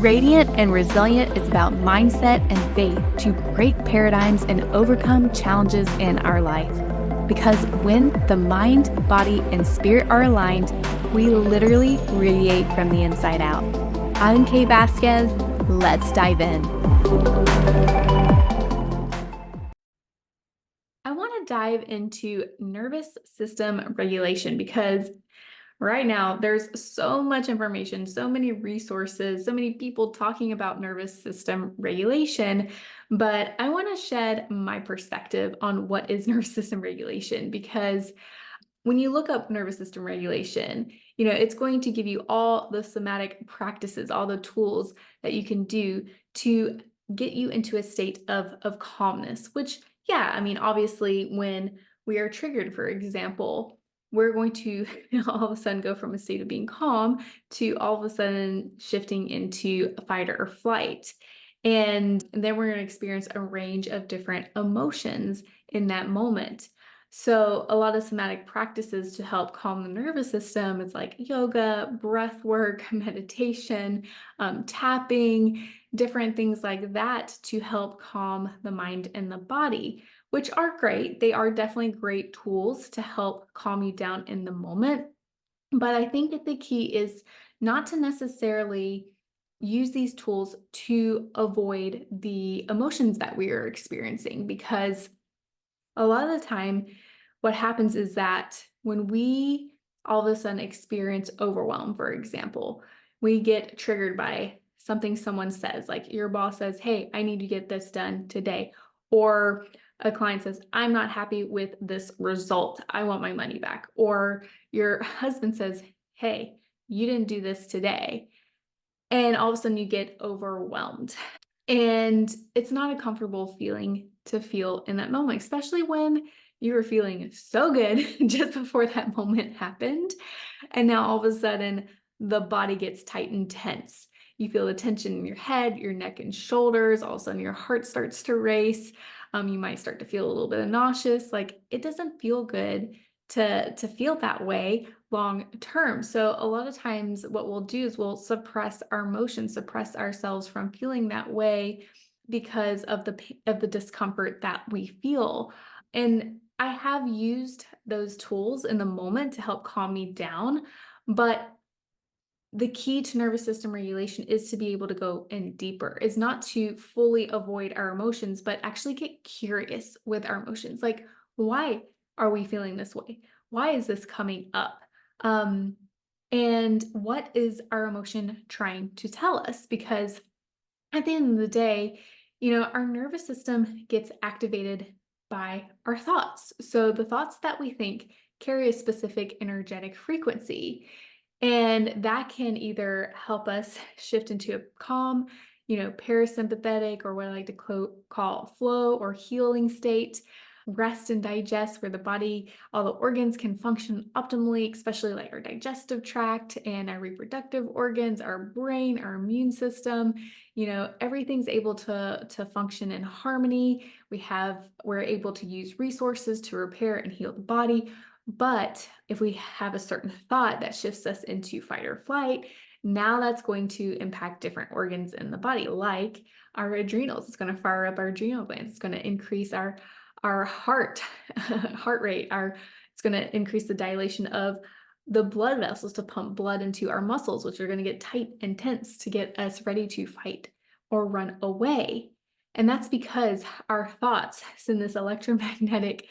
Radiant and Resilient is about mindset and faith to break paradigms and overcome challenges in our life. Because when the mind, body, and spirit are aligned, we literally radiate from the inside out. I'm Kay Vasquez. Let's dive in. I want to dive into nervous system regulation because right now there's so much information, so many resources, so many people talking about nervous system regulation, but I want to shed my perspective on what is nervous system regulation because when you look up nervous system regulation, it's going to give you all the somatic practices, all the tools that you can do to get you into a state of calmness, which, yeah, I mean, obviously, when we are triggered, for example, we're going to all of a sudden go from a state of being calm to all of a sudden shifting into fight or flight. And then we're going to experience a range of different emotions in that moment. So a lot of somatic practices to help calm the nervous system is like yoga, breath work, meditation, tapping, different things like that to help calm the mind and the body, which are great. They are definitely great tools to help calm you down in the moment. But I think that the key is not to necessarily use these tools to avoid the emotions that we are experiencing because a lot of the time, what happens is that when we all of a sudden experience overwhelm, for example, we get triggered by something someone says, like your boss says, "Hey, I need to get this done today." Or a client says, "I'm not happy with this result. I want my money back." Or your husband says, "Hey, you didn't do this today." And all of a sudden you get overwhelmed. And it's not a comfortable feeling to feel in that moment, especially when you were feeling so good just before that moment happened. And now all of a sudden, the body gets tight and tense. You feel the tension in your head, your neck and shoulders. All of a sudden, your heart starts to race. You might start to feel a little bit of nauseous. Like it doesn't feel good to feel that way long term. So a lot of times, what we'll do is we'll suppress our emotions, suppress ourselves from feeling that way because of the discomfort that we feel. And I have used those tools in the moment to help calm me down, but the key to nervous system regulation is to be able to go in deeper, is not to fully avoid our emotions, but actually get curious with our emotions. Like, why are we feeling this way? Why is this coming up? Um, and what is our emotion trying to tell us? Because at the end of the day, our nervous system gets activated by our thoughts. So the thoughts that we think carry a specific energetic frequency. And that can either help us shift into a calm, parasympathetic, or what I like to call flow or healing state, rest and digest, where the body, all the organs can function optimally, especially like our digestive tract and our reproductive organs, our brain, our immune system. Everything's able to function in harmony. We're able to use resources to repair and heal the body. But if we have a certain thought that shifts us into fight or flight, now that's going to impact different organs in the body, like our adrenals. It's going to fire up our adrenal glands. It's going to increase our heart rate. It's going to increase the dilation of the blood vessels to pump blood into our muscles, which are going to get tight and tense to get us ready to fight or run away. And that's because our thoughts send this electromagnetic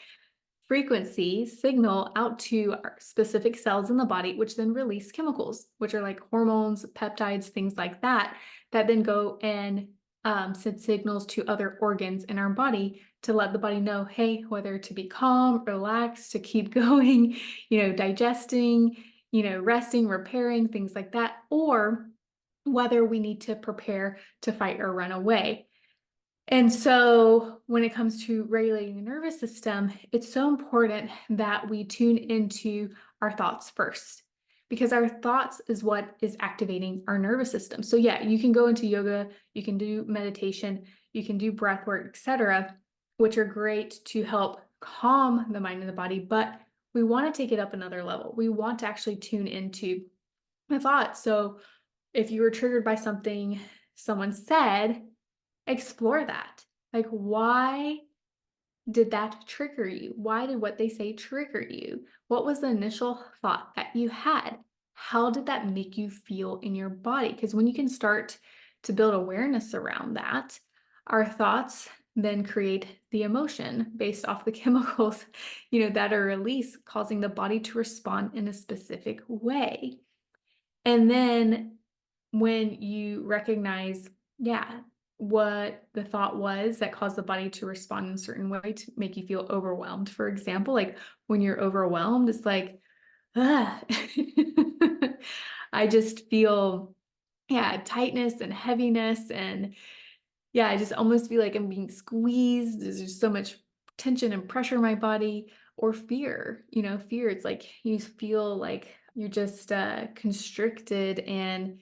frequency signal out to our specific cells in the body, which then release chemicals, which are like hormones, peptides, things like that, that then go and send signals to other organs in our body to let the body know, hey, whether to be calm, relaxed, to keep going, digesting, resting, repairing, things like that, or whether we need to prepare to fight or run away. And so when it comes to regulating the nervous system, it's so important that we tune into our thoughts first, because our thoughts is what is activating our nervous system. So yeah, you can go into yoga, you can do meditation, you can do breath work, etc., which are great to help calm the mind and the body, but we want to take it up another level. We want to actually tune into the thoughts. So if you were triggered by something someone said, explore that. Like, why did that trigger you? Why did what they say trigger you? What was the initial thought that you had? How did that make you feel in your body? Because when you can start to build awareness around that, our thoughts then create the emotion based off the chemicals, that are released, causing the body to respond in a specific way. And then when you recognize, yeah, what the thought was that caused the body to respond in a certain way to make you feel overwhelmed. For example, like when you're overwhelmed, it's like, ah, I just feel, yeah, tightness and heaviness. And yeah, I just almost feel like I'm being squeezed. There's just so much tension and pressure in my body. Or fear, fear. It's like you feel like you're just constricted, and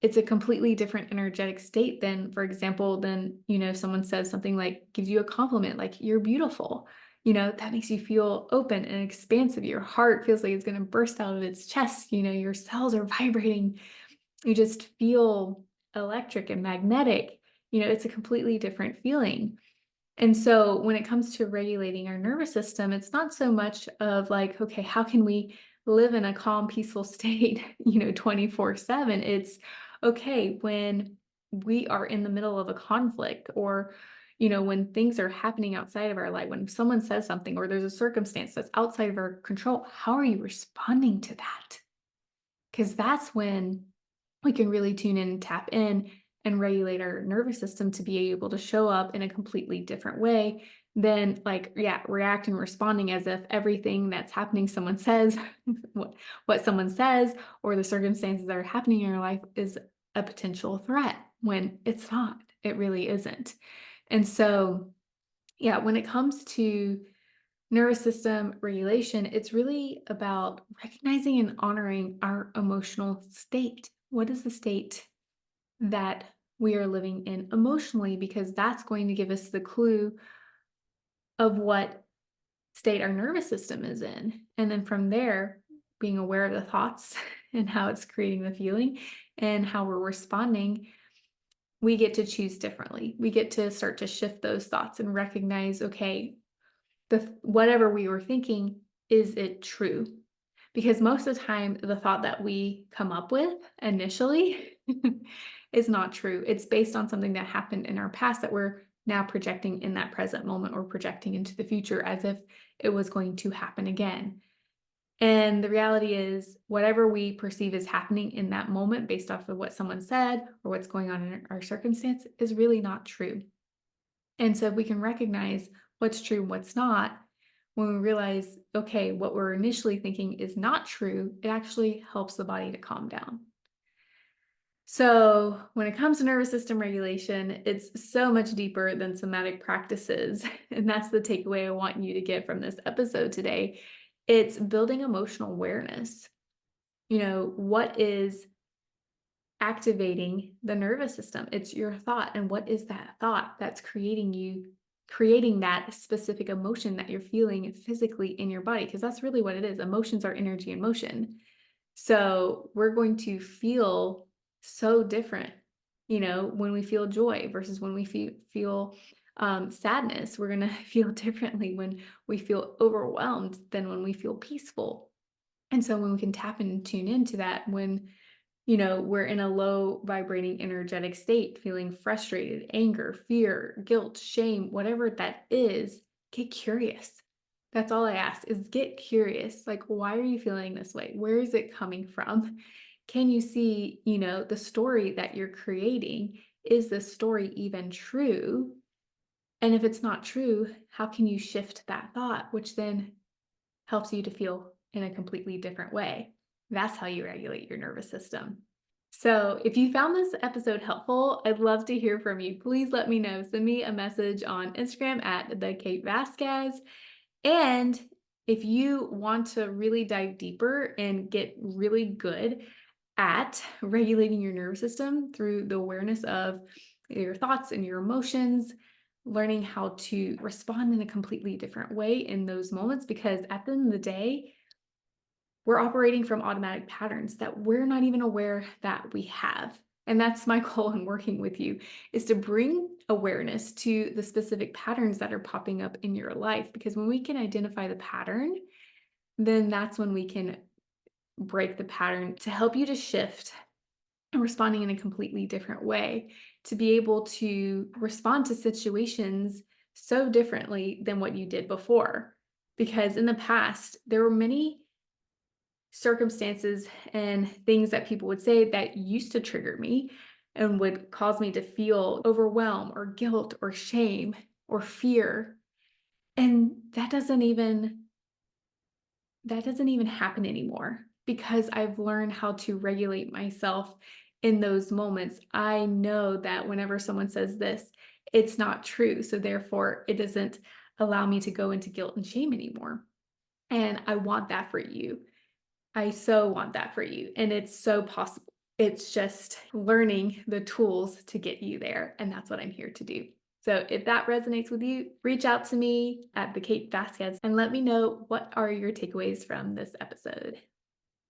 it's a completely different energetic state than, for example, someone says something like, gives you a compliment, like, you're beautiful. That makes you feel open and expansive. Your heart feels like it's going to burst out of its chest. Your cells are vibrating. You just feel electric and magnetic. It's a completely different feeling. And so when it comes to regulating our nervous system, it's not so much of like, okay, how can we live in a calm, peaceful state, 24/7? It's okay when we are in the middle of a conflict, or, when things are happening outside of our life, when someone says something or there's a circumstance that's outside of our control, how are you responding to that? Because that's when we can really tune in and tap in and regulate our nervous system to be able to show up in a completely different way than, like, yeah, react and responding as if everything that's happening, someone says, what someone says, or the circumstances that are happening in your life is a potential threat, when it's not. It really isn't. And so, yeah, when it comes to nervous system regulation, it's really about recognizing and honoring our emotional state. What is the state that we are living in emotionally? Because that's going to give us the clue of what state our nervous system is in. And then from there, being aware of the thoughts and how it's creating the feeling and how we're responding, we get to choose differently. We get to start to shift those thoughts and recognize, okay, whatever we were thinking, is it true? Because most of the time, the thought that we come up with initially is not true. It's based on something that happened in our past that we're now projecting in that present moment, or projecting into the future as if it was going to happen again. And the reality is, whatever we perceive as happening in that moment based off of what someone said or what's going on in our circumstance is really not true. And so if we can recognize what's true and what's not, when we realize, okay, what we're initially thinking is not true, it actually helps the body to calm down. So when it comes to nervous system regulation, it's so much deeper than somatic practices. And that's the takeaway I want you to get from this episode today. It's building emotional awareness. What is activating the nervous system? It's your thought. And what is that thought that's creating that specific emotion that you're feeling physically in your body? Because that's really what it is. Emotions are energy in motion. So we're going to feel so different, when we feel joy versus when we feel sadness. We're going to feel differently when we feel overwhelmed than when we feel peaceful. And so when we can tap and tune into that, when we're in a low vibrating energetic state, feeling frustrated, anger, fear, guilt, shame, whatever that is, get curious. That's all I ask, is get curious. Like, why are you feeling this way? Where is it coming from? Can you see, the story that you're creating? Is this story even true? And if it's not true, how can you shift that thought, which then helps you to feel in a completely different way? That's how you regulate your nervous system. So if you found this episode helpful, I'd love to hear from you. Please let me know. Send me a message on Instagram at the Kate Vasquez. And if you want to really dive deeper and get really good at regulating your nervous system through the awareness of your thoughts and your emotions, learning how to respond in a completely different way in those moments, because at the end of the day, we're operating from automatic patterns that we're not even aware that we have. And that's my goal in working with you, is to bring awareness to the specific patterns that are popping up in your life. Because when we can identify the pattern, then that's when we can break the pattern to help you to shift and responding in a completely different way, to be able to respond to situations so differently than what you did before. Because in the past, there were many circumstances and things that people would say that used to trigger me and would cause me to feel overwhelm or guilt or shame or fear. And that doesn't even happen anymore because I've learned how to regulate myself in those moments. I know that whenever someone says this, it's not true. So therefore, it doesn't allow me to go into guilt and shame anymore. And I want that for you. I so want that for you. And it's so possible. It's just learning the tools to get you there. And that's what I'm here to do. So if that resonates with you, reach out to me at the Kate Vasquez and let me know what are your takeaways from this episode.